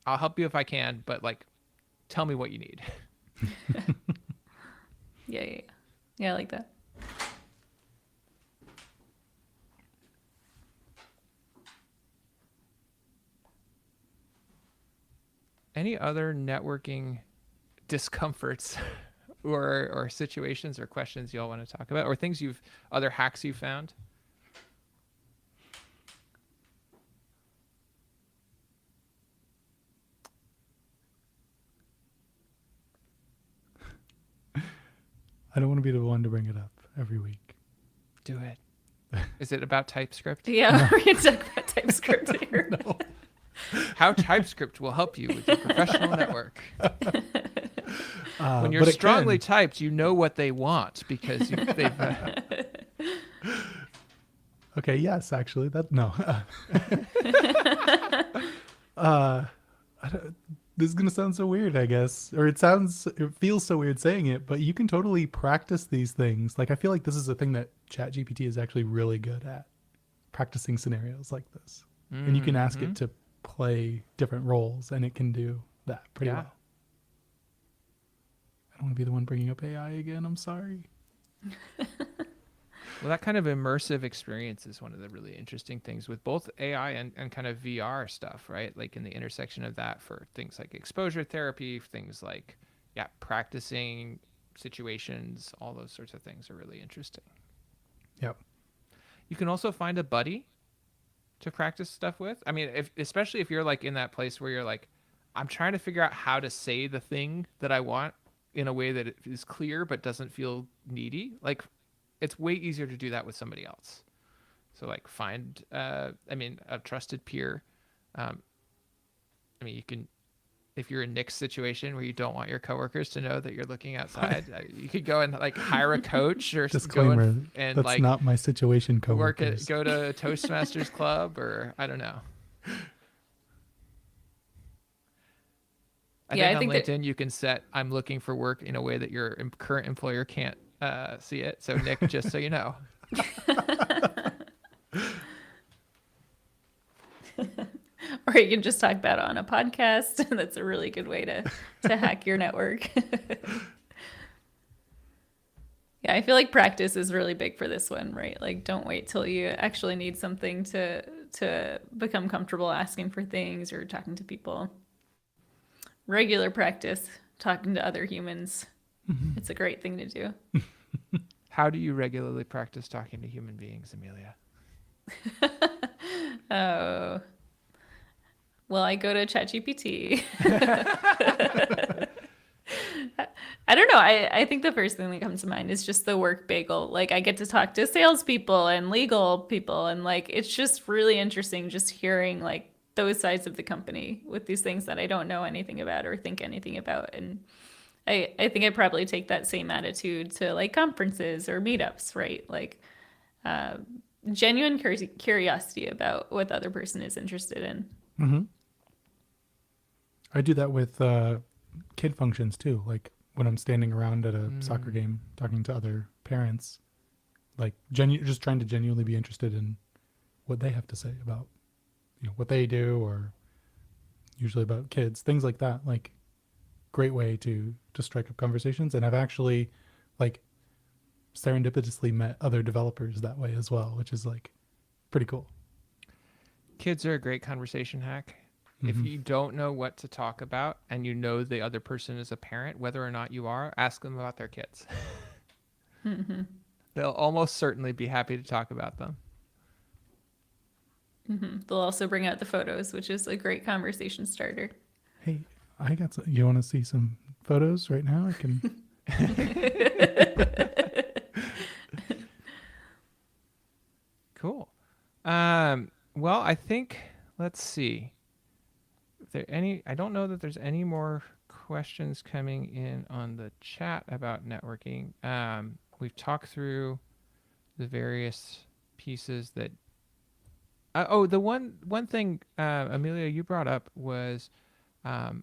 I'll help you if I can, but like, tell me what you need. Yeah. Yeah, I like that. Any other networking discomforts or situations or questions you all want to talk about, or things other hacks you found? I don't want to be the one to bring it up every week. Do it. Is it about TypeScript? Yeah, we're going to talk about TypeScript here. No. How TypeScript will help you with your professional network. When But you're it strongly can. typed, you know what they want because they've. Okay, yes, actually, that no. This is gonna sound so weird, I guess, or it feels so weird saying it, but you can totally practice these things. Like, I feel like this is a thing that ChatGPT is actually really good at, practicing scenarios like this, and you can ask it to play different roles, and it can do that pretty well. I don't want to be the one bringing up AI again. I'm sorry. Well, that kind of immersive experience is one of the really interesting things with both AI and kind of VR stuff, right? Like in the intersection of that for things like exposure therapy, things like, practicing situations, all those sorts of things are really interesting. Yep. You can also find a buddy to practice stuff with. I mean, especially if you're like in that place where you're like, I'm trying to figure out how to say the thing that I want in a way that it is clear but doesn't feel needy. Like, it's way easier to do that with somebody else. So like find, a trusted peer. You can, if you're in Nick's situation where you don't want your coworkers to know that you're looking outside, you could go and like hire a coach or Disclaimer, go and that's like not my situation, coworkers. go to a Toastmasters club, or I don't know. I think on LinkedIn you can set I'm looking for work in a way that your current employer can't see it. So Nick, just so you know. Or you can just talk about it on a podcast. That's a really good way to hack your network. Yeah, I feel like practice is really big for this one, right? Like, don't wait till you actually need something to become comfortable asking for things or talking to people. Regular practice, talking to other humans. It's a great thing to do. How do you regularly practice talking to human beings, Amelia? Oh, well, I go to ChatGPT. I don't know. I think the first thing that comes to mind is just the work bagel. Like, I get to talk to salespeople and legal people, and like it's just really interesting just hearing like those sides of the company with these things that I don't know anything about or think anything about. And I think I probably take that same attitude to like conferences or meetups, right? Like genuine curiosity about what the other person is interested in. Mm-hmm. I do that with kid functions too. Like when I'm standing around at a soccer game talking to other parents, like just trying to genuinely be interested in what they have to say about, what they do, or usually about kids, things like that. Like, great way to strike up conversations. And I've actually like serendipitously met other developers that way as well, which is like pretty cool. Kids are a great conversation hack. If you don't know what to talk about and you know the other person is a parent, whether or not you are, ask them about their kids. They'll almost certainly be happy to talk about them. They'll also bring out the photos, which is a great conversation starter. Hey, I got some, you want to see some photos right now? I can. Cool. Well, I think, let's see. If there I don't know that there's any more questions coming in on the chat about networking. We've talked through the various pieces that. The one thing, Amelia, you brought up was, kind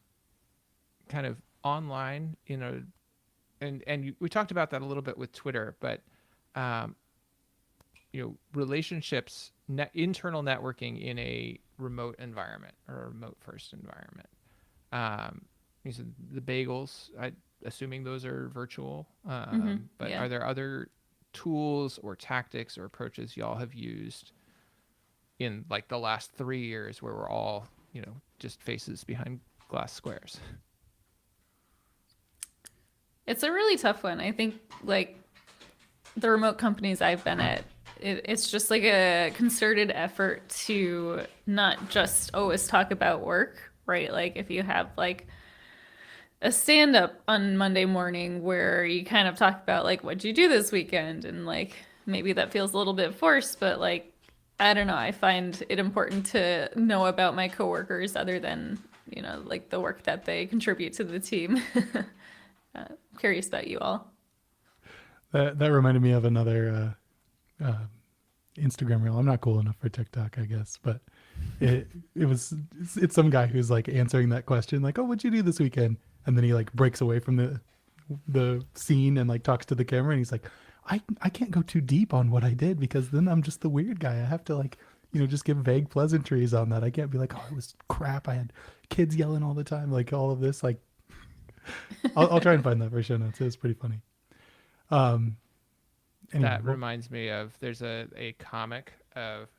of online, we talked about that a little bit with Twitter, but, relationships, internal networking in a remote environment or a remote first environment. You said the bagels, assuming those are virtual, but Yeah. are there other tools or tactics or approaches y'all have used in like the last 3 years where we're all, just faces behind glass squares? It's a really tough one. I think like the remote companies I've been at, it's just like a concerted effort to not just always talk about work, right? Like if you have like a stand up on Monday morning where you kind of talk about like what'd you do this weekend, and like maybe that feels a little bit forced, but like I don't know, I find it important to know about my coworkers other than, like the work that they contribute to the team. Curious about you all. That reminded me of another Instagram reel. I'm not cool enough for TikTok, I guess, but it's some guy who's like answering that question, like, "Oh, what'd you do this weekend?" And then he like breaks away from the scene and like talks to the camera, and he's like, I can't go too deep on what I did because then I'm just the weird guy. I have to like, just give vague pleasantries on that. I can't be like, oh, it was crap. I had kids yelling all the time, like all of this. Like, I'll try and find that for show notes. It was pretty funny. Anyway, that reminds me of, there's a comic of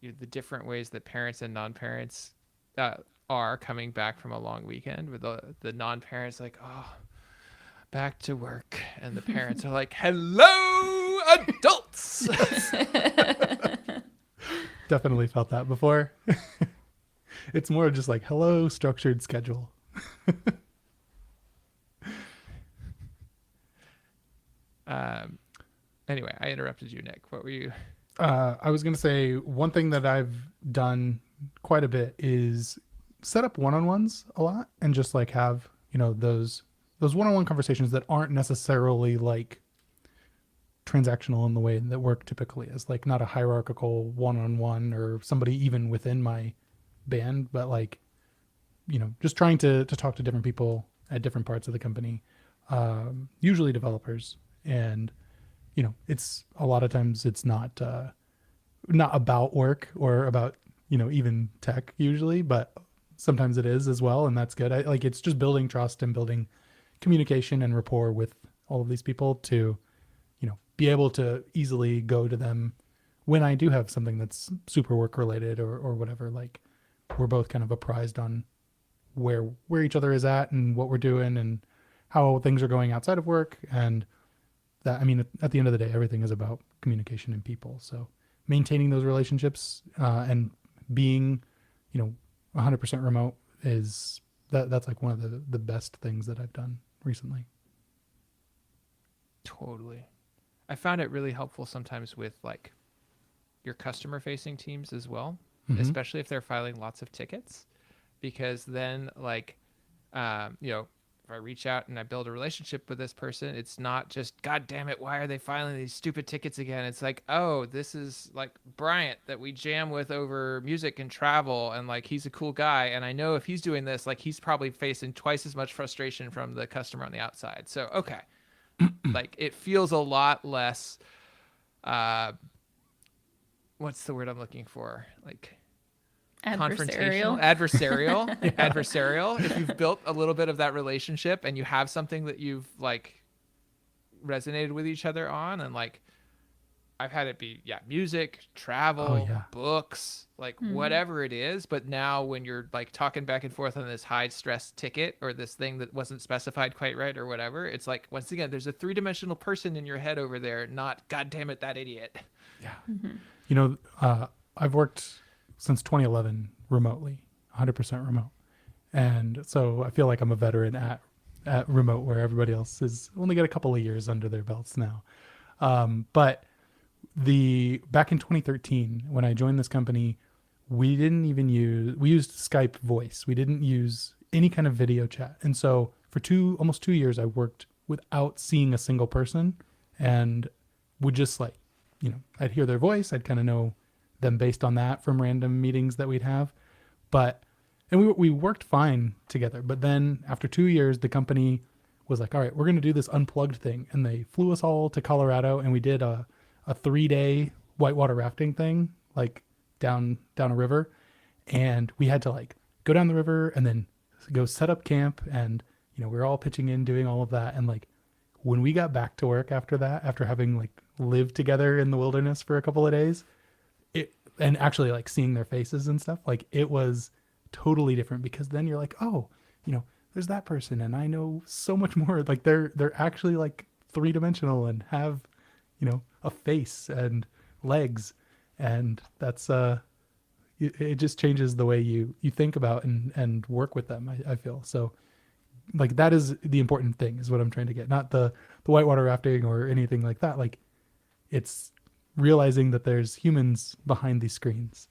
the different ways that parents and non-parents are coming back from a long weekend, with the non-parents like, oh, back to work, and the parents are like, "Hello, adults." Definitely felt that before. It's more just like, hello, structured schedule. Anyway, I interrupted you, Nick. What were you? I was going to say one thing that I've done quite a bit is set up one-on-ones a lot and just like have, those one-on-one conversations that aren't necessarily like transactional in the way that work typically is, like not a hierarchical one-on-one or somebody even within my band, but like, just trying to talk to different people at different parts of the company, usually developers. And, it's a lot of times it's not about work or about, even tech usually, but sometimes it is as well. And that's good. It's just building trust and building communication and rapport with all of these people to, be able to easily go to them when I do have something that's super work related or whatever. Like we're both kind of apprised on where each other is at and what we're doing and how things are going outside of work. And that, I mean, at the end of the day, everything is about communication and people. So maintaining those relationships and being, 100% remote that's like one of the best things that I've done recently. Totally. I found it really helpful sometimes with like your customer facing teams as well, especially if they're filing lots of tickets, because then like, if I reach out and I build a relationship with this person, it's not just, God damn it, why are they filing these stupid tickets again? It's like, oh, this is like Bryant that we jam with over music and travel. And like, he's a cool guy. And I know if he's doing this, like he's probably facing twice as much frustration from the customer on the outside. So, okay. Like it feels a lot less, what's the word I'm looking for? Like confrontational, adversarial, adversarial. If you've built a little bit of that relationship and you have something that you've like resonated with each other on, and like I've had it be music, travel, books, like whatever it is. But now when you're like talking back and forth on this high stress ticket or this thing that wasn't specified quite right or whatever, it's like, once again, there's a 3-dimensional person in your head over there, not, God damn it, that idiot. Yeah. I've worked since 2011 remotely, 100% remote. And so I feel like I'm a veteran at remote, where everybody else is only got a couple of years under their belts now. But back in 2013, when I joined this company, we used Skype voice. We didn't use any kind of video chat. And so for almost 2 years, I worked without seeing a single person, and would just like, I'd hear their voice. I'd kind of know them based on that from random meetings that we'd have. And we worked fine together. But then after 2 years, the company was like, all right, we're going to do this unplugged thing. And they flew us all to Colorado, and we did a 3-day whitewater rafting thing, like down a river. And we had to like go down the river and then go set up camp. And, we were all pitching in, doing all of that. And like, when we got back to work after that, after having like lived together in the wilderness for a couple of days, and actually like seeing their faces and stuff, like it was totally different, because then you're like, oh, there's that person, and I know so much more. Like they're actually like 3-dimensional and have, a face and legs, and that's it just changes the way you think about and work with them. I feel so like that is the important thing, is what I'm trying to get, not the whitewater rafting or anything like that. Like it's realizing that there's humans behind these screens.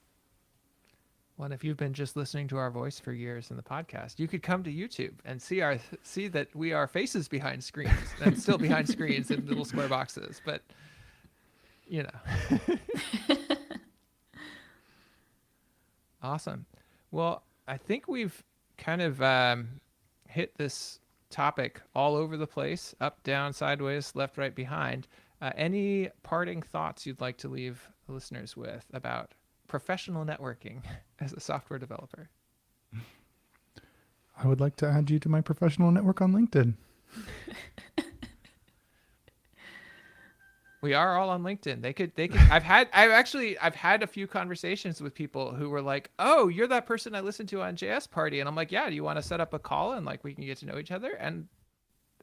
Well, and if you've been just listening to our voice for years in the podcast, you could come to YouTube and see that we are faces behind screens and still behind screens in little square boxes. But, Awesome. Well, I think we've kind of hit this topic all over the place, up, down, sideways, left, right, behind. Any parting thoughts you'd like to leave listeners with about professional networking as a software developer? I would like to add you to my professional network on LinkedIn. We are all on LinkedIn. They could, I've had a few conversations with people who were like, oh, you're that person I listened to on JS Party. And I'm like, yeah, do you want to set up a call and like we can get to know each other? And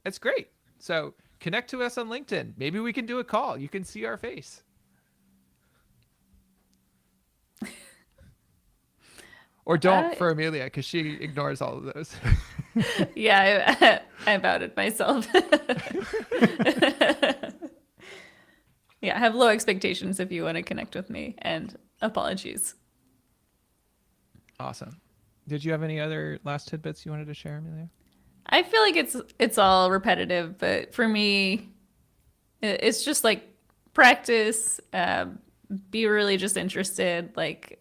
it's great. So connect to us on LinkedIn. Maybe we can do a call. You can see our face. Or don't for Amelia, because she ignores all of those. Yeah, I outed myself. Yeah, I have low expectations if you want to connect with me, and apologies. Awesome. Did you have any other last tidbits you wanted to share, Amelia? I feel like it's all repetitive, but for me, it's just like practice. Be really just interested. Like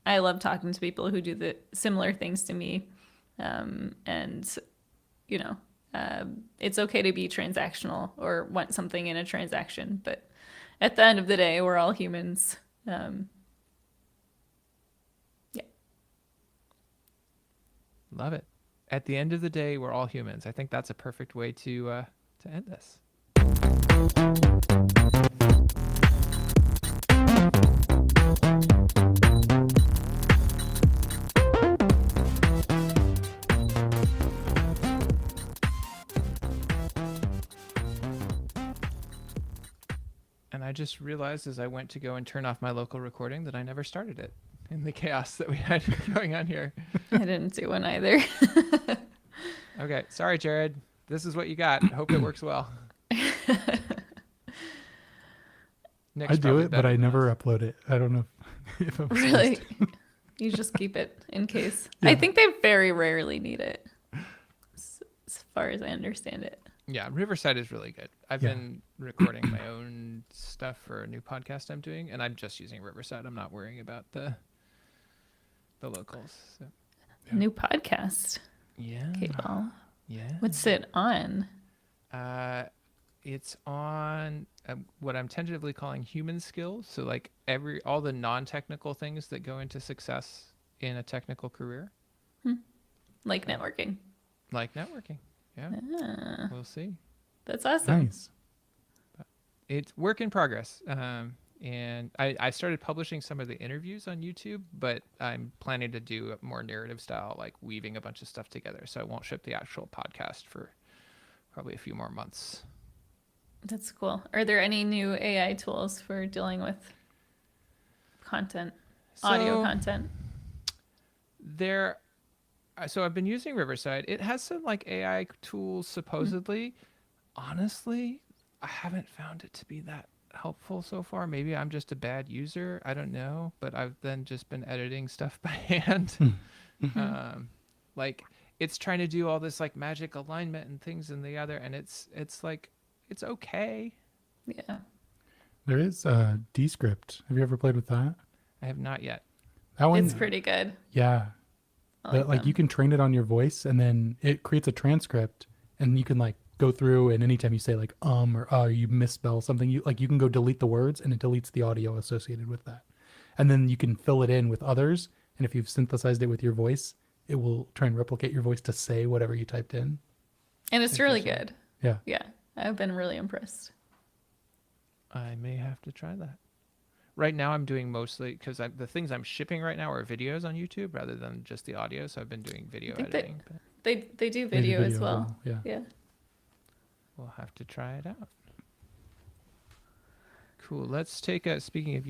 I love talking to people who do the similar things to me, and you know, it's okay to be transactional or want something in a transaction, but at the end of the day, we're all humans. Yeah. Love it. At the end of the day, we're all humans. I think that's a perfect way to end this. And I just realized as I went to go and turn off my local recording that I never started it in the chaos that we had going on here. I didn't do one either. Okay. Sorry, Jared. This is what you got. Hope it works well. Nick's I do probably it, but better I than never us. upload it. I don't know if I'm Really? supposed to. You just keep it in case. Yeah. I think they very rarely need it, as far as I understand it. Yeah, Riverside is really good. I've Yeah. been recording my own stuff for a new podcast I'm doing, and I'm just using Riverside. I'm not worrying about the locals. So. Yeah. New podcast. Yeah. KBall. Yeah. What's it on? It's on what I'm tentatively calling human skills. So like all the non-technical things that go into success in a technical career, Like networking. like networking. Yeah, Ah, we'll see. that's awesome. Nice. It's work in progress. And I started publishing some of the interviews on YouTube, but I'm planning to do a more narrative style, like weaving a bunch of stuff together. So I won't ship the actual podcast for probably a few more months. That's cool. Are there any new AI tools for dealing with content, audio So content? So I've been using Riverside. It has some like AI tools supposedly. Honestly, I haven't found it to be that helpful so far. Maybe I'm just a bad user. I don't know. But I've then just been editing stuff by hand. Like it's trying to do all this like magic alignment and things in the other, and it's like it's okay. Yeah. There is Descript. Have you ever played with that? I have not yet. That one, It's pretty good. yeah. I like Like you them. can train it on your voice, and then it creates a transcript, and you can like go through, and anytime you say like or you misspell something, you can go delete the words, and it deletes the audio associated with that, and then you can fill it in with others, and if you've synthesized it with your voice, it will try and replicate your voice to say whatever you typed in. And it's really Interesting. good. Yeah. Yeah. I've been really impressed. I may have to try that. Right now, I'm doing mostly because the things I'm shipping right now are videos on YouTube rather than just the audio. So I've been doing video think that- editing. But They do They do video as well. Yeah. Yeah. we'll have to try it out. Cool. Let's take a. Speaking of